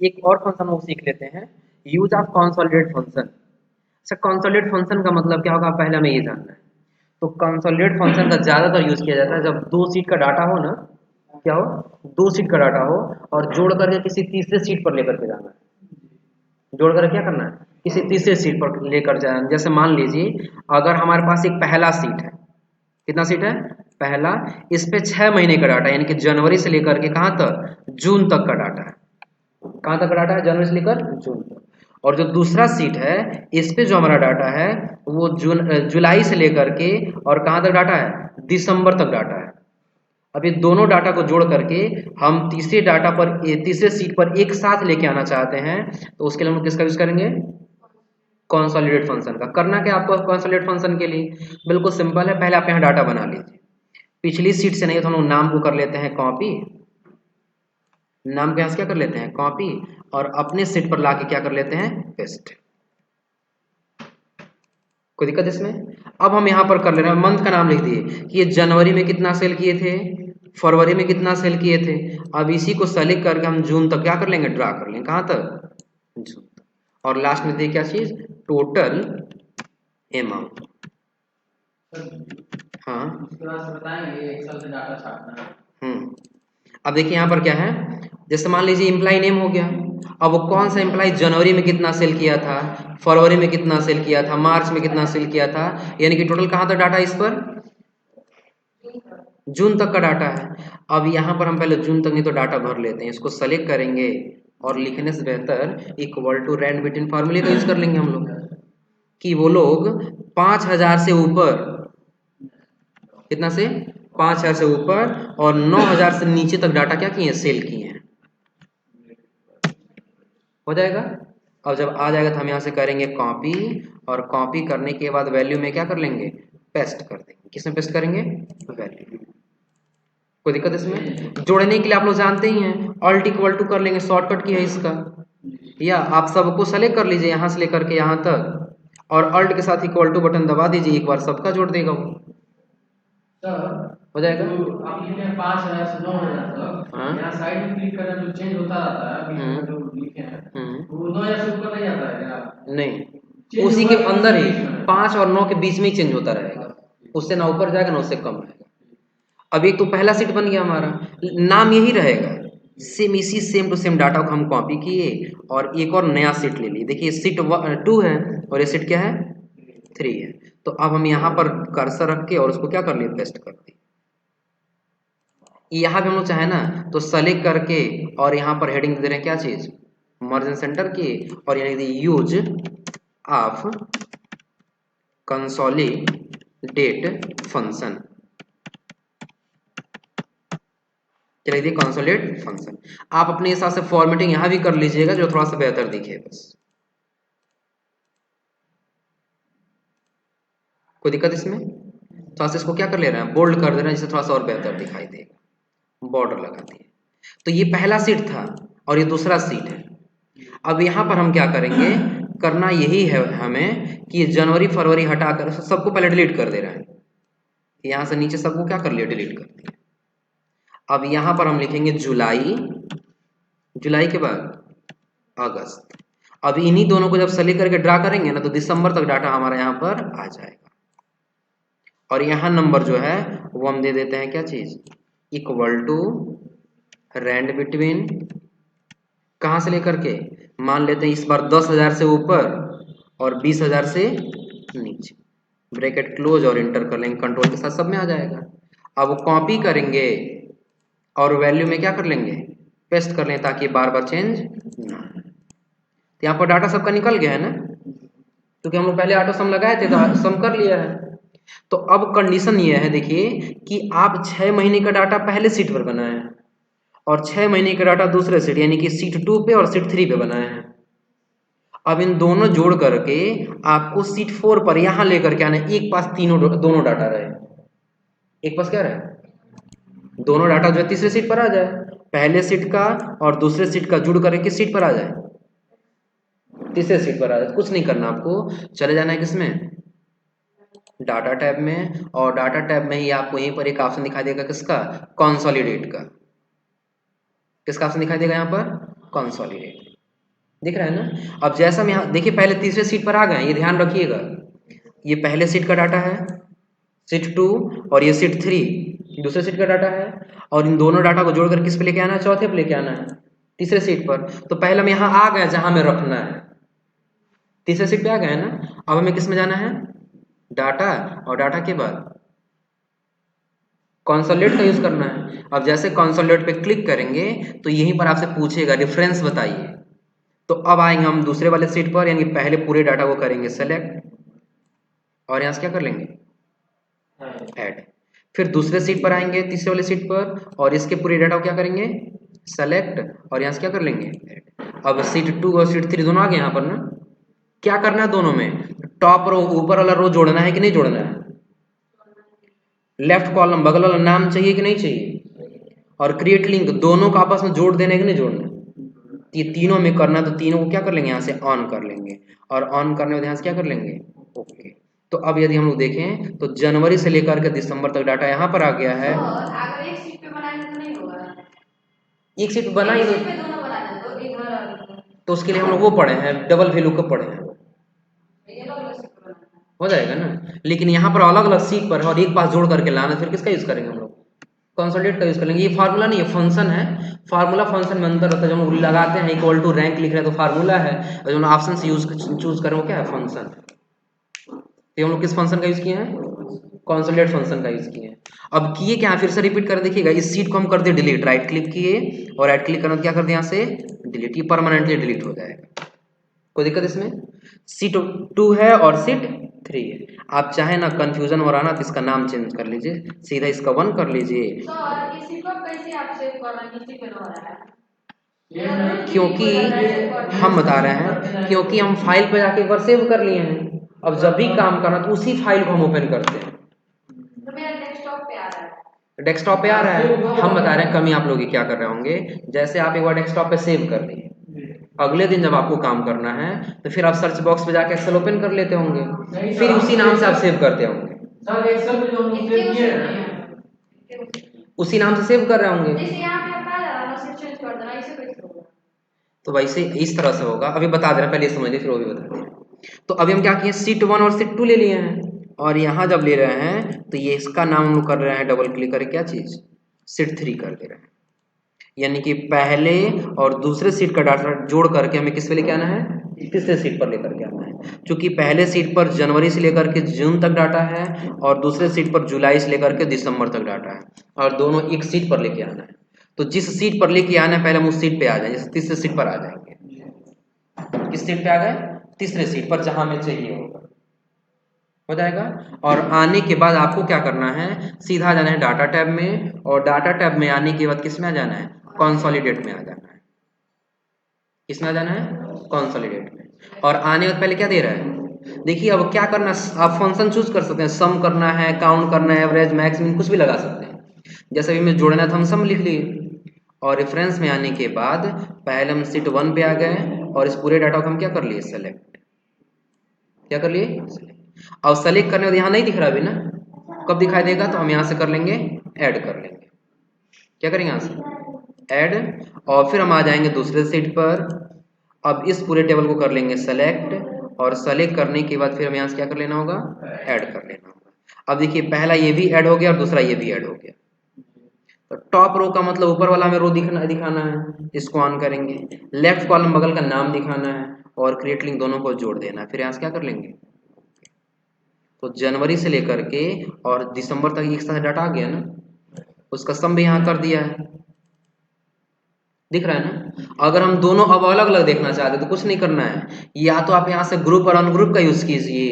एक और फंक्शन वो सीख लेते हैं, यूज ऑफ कंसोलिडेट फंक्शन। अच्छा, कंसोलिडेट फंक्शन का मतलब क्या होगा, पहले हमें ये जानना है। तो कंसोलिडेट फंक्शन का ज्यादातर यूज किया जाता है जब दो सीट का डाटा हो ना, क्या हो, दो सीट का डाटा हो और जोड़ करके किसी तीसरे सीट पर लेकर के जाना है। जोड़ कर क्या करना है, किसी तीसरे सीट पर लेकर जाना। जैसे मान लीजिए अगर हमारे पास एक पहला सीट है, कितना सीट है, पहला, इस पे 6 महीने का डाटा यानी कि जनवरी से लेकर के कहाँ तक, जून तक का डाटा है। कहाँ तक का डाटा है, जनवरी से लेकर जून तक। और जो दूसरा सीट है, इस पे जो हमारा डाटा है वो जुलाई से लेकर के और कहाँ तक डाटा है, दिसंबर तक डाटा है। अब ये दोनों डाटा को जोड़ करके हम तीसरे डाटा पर, तीसरे सीट पर एक साथ लेके आना चाहते हैं, तो उसके लिए हम किसका यूज करेंगे, कॉन्सोलिडेट फंक्शन का। करना क्या आपको कॉन्सोलिडेट फंक्शन के लिए, बिल्कुल सिंपल है, पहले आप यहाँ डाटा बना लीजिए। पिछली सीट से नहीं तो हम लोग नाम को कर लेते हैं कॉपी, नाम के यहाँ से क्या कर लेते हैं कॉपी, और अपने सीट पर लाके क्या कर लेते हैं पेस्ट। कोई दिक्कत इसमें। अब हम यहाँ पर कर ले रहे हैं, मंथ का नाम लिख दिए कि ये जनवरी में कितना सेल किए थे, फरवरी में कितना सेल किए थे। अब इसी को सेलेक्ट करके हम जून तक क्या कर लेंगे, ड्रा कर लेंगे, कहाँ तक, जून तक। और लास्ट में देखिए क्या चीज, टोटल अमाउंट। हाँ अब देखिए यहाँ पर क्या है, जैसे मान लीजिए एम्प्लॉय नेम हो गया। अब वो कौन सा एम्प्लॉय जनवरी में कितना सेल किया था, फरवरी में कितना सेल किया था, मार्च में कितना सेल किया था, यानी कि टोटल कहाँ तक डाटा इस पर, जून तक का डाटा है। अब यहाँ पर हम पहले जून तक नहीं तो डाटा भर लेते हैं, इसको सेलेक्ट करेंगे और लिखने से बेहतर इक्वल टू रैंड बिटवीन फार्मूले का यूज कर लेंगे हम लोग, कि वो लोग 5,000 से ऊपर, कितना से, 5,000 से ऊपर और 9,000 से नीचे तक डाटा क्या किए हैं, सेल किए हैं। हो जाएगा। अब जब आ जाएगा तो हम यहाँ से करेंगे कॉपी, और कॉपी करने के बाद वैल्यू में क्या कर लेंगे, पेस्ट कर देंगे। किसमें पेस्ट करेंगे, वैल्यू। कोई दिक्कत इसमें। जोड़ने के लिए आप लोग जानते ही हैं, ऑल्ट इक्वल टू कर लेंगे, शॉर्टकट की है इसका। या आप सबको सेलेक्ट कर लीजिए यहाँ से लेकर के यहाँ तक, और अल्ट के साथ इक्वल टू बटन दबा दीजिए, एक बार सबका जोड़ देगा वो, हो जाएगा। तो आप लिखे हैं 5,000 से 9,000 तक, हाँ यहाँ साइड में क्लिक करना जो चेंज होता रहता है, बीच में जो लिखे हैं वो 9,000 से ऊपर नहीं आता है क्या? नहीं, चेंज उसी होगा के कि अंदर उसी ही बीच में? 5 और 9 के बीच में ही चेंज होता रहेगा, उससे ना ऊपर जाएगा ना उससे कम रहेगा। अब एक तो पहला सीट बन गया हमारा, नाम यही रहेगा, सेम इसी सेम टू सेम डाटा को हम कॉपी किए और एक और नया सीट ले लिए। देखिए सीट 2 है और ये सीट क्या है, 3 है। तो अब हम यहाँ पर कर्सर रख के और उसको क्या कर लिए, पेस्ट कर दिए। यहाँ पे हम लोग चाहे ना तो सेलेक्ट करके और यहाँ पर हेडिंग दे रहे हैं क्या चीज, मार्जिन सेंटर की, और यानी यूज ऑफ कंसोलिडेट फंक्शन, चलिए दी कंसोलिडेट फंक्शन। आप अपने हिसाब से फॉर्मेटिंग यहां भी कर लीजिएगा जो थोड़ा सा बेहतर दिखे बस। कोई दिक्कत इसमें। थोड़ा सा इसको क्या कर ले रहे हैं, बोल्ड कर दे रहे हैं जिससे थोड़ा सा और बेहतर दिखाई देगा, बॉर्डर लगा दिए। तो ये पहला सीट था और ये दूसरा सीट है। अब यहाँ पर हम क्या करेंगे, करना यही है हमें कि जनवरी फरवरी हटाकर सबको पहले डिलीट कर दे रहे हैं, यहाँ से नीचे सबको क्या कर लिया, डिलीट कर दिया। अब यहाँ पर हम लिखेंगे जुलाई, जुलाई के बाद अगस्त। अब इन्हीं दोनों को जब सेलेक्ट करके ड्रा करेंगे ना तो दिसंबर तक डाटा हमारा यहाँ पर आ जाएगा। और यहाँ नंबर जो है वो हम दे देते हैं क्या चीज, इक्वल टू रैंड बिटवीन, कहाँ से लेकर के, मान लेते हैं इस बार 10,000 से ऊपर और 20,000 से नीचे, ब्रैकेट क्लोज और इंटर कर लेंगे, कंट्रोल के साथ सब में आ जाएगा। अब कॉपी करेंगे और वैल्यू में क्या कर लेंगे, पेस्ट कर लें ताकि बार बार चेंज ना हो। तो यहाँ पर डाटा सबका निकल गया है ना, क्योंकि हम लोग पहले ऑटो सम लगाए थे तो सम कर लिया है। तो अब कंडीशन ये है देखिए कि आप 6 महीने का डाटा पहले सीट पर बनाए हैं और 6 महीने का डाटा दूसरे सीट यानी कि सीट 2 पे और सीट 3 पे बनाए हैं। अब इन दोनों जोड़ करके आपको सीट 4 पर यहां लेकर के आना, एक पास तीनों दोनों डाटा रहे, एक पास क्या रहे, दोनों डाटा जो है तीसरे सीट पर आ जाए, पहले सीट का और दूसरे सीट का जुड़ करके किस सीट पर आ जाए, तीसरे सीट पर आ जाए। कुछ नहीं करना आपको, चले जाना है किसमें, डाटा टैब में, और डाटा टैब में ही आपको यहीं पर एक ऑप्शन दिखाई देगा किसका, कंसोलिडेट का। किसका ऑप्शन दिखाई देगा यहाँ पर, कंसोलिडेट। दिख रहा है ना। अब जैसा हम यहाँ देखिए पहले तीसरे सीट पर आ गए, ये ध्यान रखिएगा, ये पहले सीट का डाटा है सीट 2 और ये सीट 3 दूसरे सीट का डाटा है, और इन दोनों डाटा को जोड़कर किस पे लेके आना है, चौथे पे लेके आना है, तीसरे सीट पर। तो पहले हम यहाँ आ गए जहां हमें रखना है, तीसरे सीट पे आ गए ना। अब हमें किस में जाना है, डाटा, और डाटा के बाद कंसोलिडेट का यूज करना है। अब जैसे कंसोलिडेट पे क्लिक करेंगे तो यहीं पर आपसे पूछेगा रेफरेंस बताइए। तो अब आएंगे हम दूसरे वाले सीट पर, यानी पहले पूरे डाटा को करेंगे सेलेक्ट, और यहाँ से क्या कर लेंगे, ऐड। फिर दूसरे सीट पर आएंगे तीसरे वाले सीट पर, और इसके पूरे डाटा को क्या करेंगे, सेलेक्ट, और यहाँ से क्या कर लेंगे, ऐड। अब सीट 2 और सीट 3 दोनों आ गए यहाँ पर ना। क्या करना है दोनों में, टॉप रो ऊपर वाला रो जोड़ना है कि नहीं जोड़ना है, लेफ्ट कॉलम बगल वाला नाम चाहिए कि नहीं चाहिए, और क्रिएट लिंक दोनों को आपस में जोड़ देने कि नहीं जोड़ना। ये तीनों में करना, तो तीनों को क्या कर लेंगे, यहाँ से ऑन कर लेंगे, और ऑन करने में यहाँ से क्या कर लेंगे, ओके। तो अब यदि हम लोग देखें तो जनवरी से लेकर के दिसंबर तक डाटा यहाँ पर आ गया है। अगर एक सीट पे बनाएंगे तो नहीं होगा, एक सीट बनाई एक सीट पे दोनों बनाना तो इधर, तो उसके लिए हम लोग वो पढ़े हैं, डबल वैल्यू को पढ़े हैं, ये लोग सीट पे बनाना हो जाएगा ना। लेकिन यहाँ पर अलग अलग सीट पर है और एक पास जोड़ करके लाना, फिर किसका यूज करेंगे हम लोग, कंसोलिडेट का यूज करेंगे। ये फार्मूला नहीं है, फंक्शन है। फार्मूला फंक्शन में अंतर होता है, जब हम लगाते हैं इक्वल टू रैंक लिख रहे हैं तो फार्मूला है, और जो ऑप्शन से यूज चूज करें वो क्या है, फंक्शन। तो हम लोग किस फंक्शन का यूज किए हैं, कंसोलिडेट फंक्शन का यूज किए हैं। अब किए क्या, फिर से रिपीट कर देखिएगा। इस सीट को हम कर दिए डिलीट, राइट क्लिक किए और राइट क्लिक करना क्या कर दिया, यहाँ से डिलीट, ये परमानेंटली डिलीट हो जाएगा, कोई दिक्कत इसमें। सीट 2 है और सीट 3 है। आप चाहे ना कंफ्यूजन हो रहा ना तो इसका नाम चेंज कर लीजिए, सीधा इसका 1 कर लीजिए। सर इसी को कैसे आप सेव कर रहे हैं, किसी पे हो रहा है, क्योंकि हम बता रहे हैं, क्योंकि हम फाइल पे जाके एक बार सेव कर लिए हैं, अब जब भी काम करना तो उसी फाइल को हम ओपन करते हैं। तो मेरा डेस्कटॉप पे आ रहा है, डेस्कटॉप पे आ रहा है, हम बता रहे हैं कमी आप लोग क्या कर रहे होंगे। जैसे आप एक बार डेस्कटॉप पे सेव कर लिए, अगले दिन जब आपको काम करना है तो फिर आप सर्च बॉक्स पे जाके एक्सेल ओपन कर लेते होंगे, फिर उसी नाम से आप सेव करते होंगे, सर एक्सेल में जो हम लोग सेव किए हैं उसी नाम से सेव कर रहे होंगे। जैसे यहाँ पे आपका आ जा रहा है ना, चेंज कर देना, इसे कैसे होगा, तो वैसे इस तरह से होगा, अभी बता दे रहा, पहले समझ लीजिए फिर वो भी बता दें। तो अभी हम क्या किए, सीट 1 और सीट 2 ले लिए हैं, और यहाँ जब ले रहे हैं तो ये इसका नाम हम लोग कर रहे हैं डबल क्लिक करके, क्या चीज, सीट 3 कर दे रहे हैं। यानी कि पहले और दूसरे सीट का डाटा जोड़ करके हमें किस पे लेके आना है, तीसरे सीट पर लेकर के आना है। क्योंकि पहले सीट पर जनवरी से लेकर के जून तक डाटा है, और दूसरे सीट पर जुलाई से लेकर के दिसंबर तक डाटा है, और दोनों एक सीट पर लेके आना है। तो जिस सीट पर लेके आना है पहले हम उस सीट पे आ जाएंगे, जैसे तीसरे सीट पर आ जाएंगे। किस सीट पे आ गए, तीसरे सीट पर, जहां हमें चाहिए होगा, हो जाएगा। और आने के बाद आपको क्या करना है, सीधा जाना है डाटा टैब में, और डाटा टैब में आने के बाद किस में आ जाना है, कंसोलिडेट में आ जाना है। किस में आ जाना है, कंसोलिडेट में। और आने के बाद पहले क्या दे रहा है, देखिए अब क्या करना, आप फंक्शन चूज कर सकते हैं, सम करना है, काउंट करना है, एवरेज, मैक्स, मिन, कुछ भी लगा सकते हैं। जैसे अभी में जोड़ना था हम सम लिख लिए, और रेफरेंस में आने के बाद पहले हम सीट 1 पे आ गए, और इस पूरे डाटा को हम क्या कर लिए, सेलेक्ट, क्या कर लिए, अब सेलेक्ट करने के बाद यहाँ नहीं दिख रहा अभी ना, कब दिखाई देगा, तो हम यहाँ से कर लेंगे, ऐड कर लेंगे, क्या करेंगे यहाँ से ऐड, और फिर हम आ जाएंगे दूसरे सीट पर। अब इस पूरे टेबल को कर लेंगे सेलेक्ट, और सेलेक्ट करने के बाद फिर हमें यहाँ से क्या कर लेना होगा, ऐड कर लेना होगा। अब देखिए पहला ये भी ऐड हो गया और दूसरा ये भी ऐड हो गया। तो टॉप रो का मतलब ऊपर वाला हमें रो दिखाना है, इसको ऑन करेंगे, लेफ्ट कॉलम बगल का नाम दिखाना है, और क्रिएट लिंक दोनों को जोड़ देना है, फिर यहाँ से क्या कर लेंगे। तो जनवरी से लेकर के और दिसंबर तक एक साथ डाटा आ गया ना, उसका सम भी यहाँ कर दिया है, दिख रहा है ना। अगर हम दोनों अब अलग अलग देखना चाहते तो कुछ नहीं करना है, या तो आप यहाँ से ग्रुप और अनग्रुप का यूज कीजिए,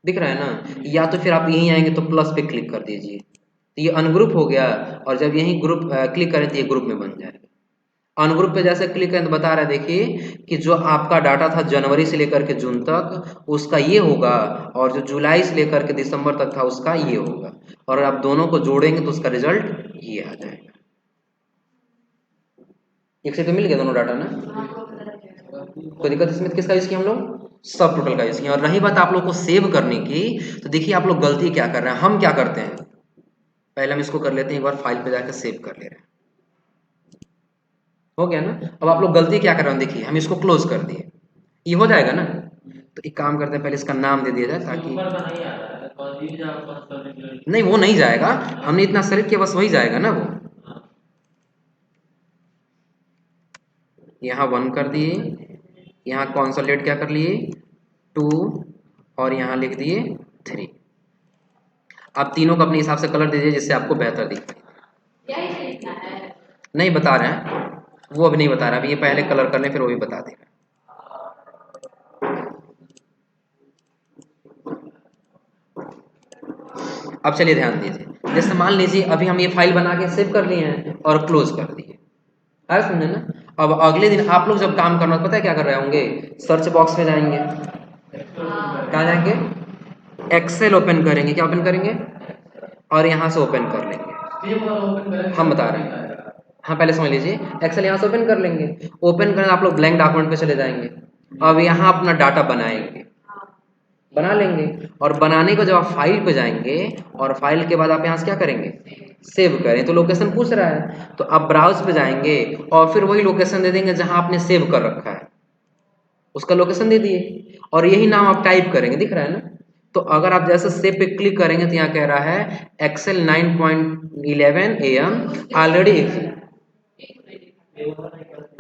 दिख रहा है ना, या तो फिर आप यहीं आएंगे तो प्लस पे क्लिक कर दीजिए, तो ये अनग्रुप हो गया, और जब यहीं ग्रुप क्लिक करें तो ये ग्रुप में बन जाएगा। अनग्रुप पे जैसे क्लिक करें तो बता रहा है, देखिए कि जो आपका डाटा था जनवरी से लेकर के जून तक उसका ये होगा, और जो जुलाई से लेकर के दिसंबर तक था उसका ये होगा, और आप दोनों को जोड़ेंगे तो उसका रिजल्ट ये आ जाएगा। एक से तो मिल गया दोनों डाटा ना, कोई दिक्कत इसमें। किसका यूज किया हम लोग, सब टोटल का यूज किया। और रही बात आप लोग को सेव करने की, तो देखिए आप लोग गलती क्या कर रहे हैं, हम क्या करते हैं, पहले हम इसको कर लेते हैं, एक बार फाइल पे जाकर सेव कर ले रहे हैं, हो गया ना। अब आप लोग गलती क्या कर रहे हैं, देखिए हम इसको क्लोज कर दिए, ये हो जाएगा ना। तो एक काम करते हैं, पहले इसका नाम दे दिया जाए ताकि ऊपर का नहीं आ रहा है, कंफ्यूज आप बस करने के लिए। नहीं वो नहीं जाएगा, हमने इतना सेलेक्ट किया बस वही जाएगा ना वो। यहाँ 1 कर दिए, यहाँ कॉन्सोलेट क्या कर लिए 2 और यहाँ लिख दिए 3। आप तीनों को अपने हिसाब से कलर दीजिए जिससे आपको बेहतर दिखे। यही से लिखना है। नहीं बता रहे हैं, वो अभी नहीं बता रहा, अभी ये पहले कलर कर लें फिर वो भी बता देगा। अब चलिए ध्यान दीजिए, जैसे मान लीजिए अभी हम ये फाइल बना के सेव कर लिए हैं और क्लोज कर दिए, आया समझे ना। अब अगले दिन आप लोग जब काम करना पता है क्या कर रहे होंगे, सर्च बॉक्स में जाएंगे, कहाँ जाएंगे, एक्सेल ओपन करेंगे, क्या ओपन करेंगे, और यहाँ से ओपन कर लेंगे। सेव और ओपन करें, हम बता रहे हैं, हाँ पहले समझ लीजिए, एक्सेल यहाँ से ओपन कर लेंगे, ओपन करें आप लोग ब्लैंक डॉक्यूमेंट पे चले जाएंगे, अब यहाँ अपना डाटा बनाएंगे, बना लेंगे, और बनाने को जब आप फाइल पे जाएंगे और फाइल के बाद आप यहाँ से क्या करेंगे, सेव करें, तो लोकेशन पूछ रहा है तो आप ब्राउज पे जाएंगे और फिर वही लोकेशन दे देंगे जहां आपने सेव कर रखा है, उसका लोकेशन दे दिए और यही नाम आप टाइप करेंगे, दिख रहा है ना। तो अगर आप जैसे सेव पे क्लिक करेंगे तो यहाँ कह रहा है एक्सेल 9.11 AM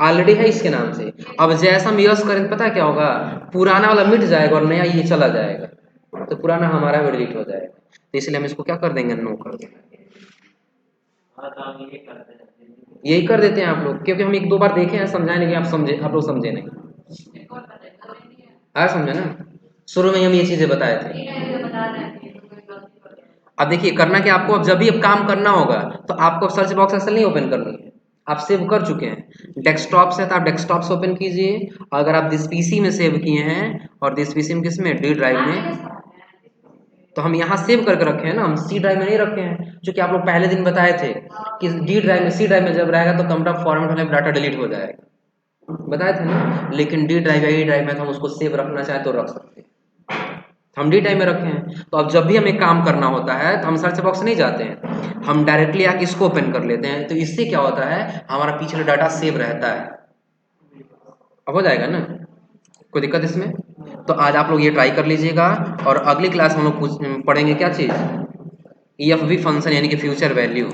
ऑलरेडी है इसके नाम से। अब जैसा हम यस करें पता है क्या होगा, पुराना वाला मिट जाएगा और नया ये चला जाएगा, तो पुराना हमारा भी डिलीट हो जाएगा, तो इसलिए हम इसको क्या कर देंगे, नो कर देंगे। यही कर देते हैं आप लोग, क्योंकि हम 1-2 बार देखे हैं, समझाए नहीं, आप समझे, आप लोग समझे नहीं, एक और बताइए, नहीं है। आया समझे ना। शुरू में हम ये चीजें बताए थे। ठीक है, ये बता रहे हैं कि तो कोई गलती कर रहे हैं। अब देखिए करना क्या आपको, अब जब भी अब काम करना होगा तो आपको सर्च बॉक्स एक्सेल नहीं ओपन करनी है, आप सेव कर चुके हैं, डेस्कटॉप से तो आप डेस्कटॉप से ओपन कीजिए, अगर आप दिस पीसी में सेव किए हैं और दिस पीसी में किस में, डी ड्राइव में, तो हम यहाँ सेव करके रखे हैं ना, हम सी ड्राइव में नहीं रखे हैं, जो कि आप लोग पहले दिन बताए थे कि डी ड्राइव में, सी ड्राइव में जब रहेगा तो कंप्यूटर फॉर्मेट होने पर डाटा डिलीट हो जाएगा, बताए थे ना। लेकिन डी ड्राइव या ई ड्राइव में तो हम उसको सेव रखना चाहे तो रख सकते हैं, हम डी ड्राइव में रखे हैं। तो अब जब भी हमें काम करना होता है तो हम सर्च बॉक्स नहीं जाते हैं, हम डायरेक्टली आके इसको ओपन कर लेते हैं, तो इससे क्या होता है, हमारा पिछला डाटा सेव रहता है। अब हो जाएगा ना, कोई दिक्कत इसमें। तो आज आप लोग ये ट्राई कर लीजिएगा, और अगली क्लास में हम लोग पढ़ेंगे क्या चीज़, EFV फंक्शन यानी कि फ्यूचर वैल्यू।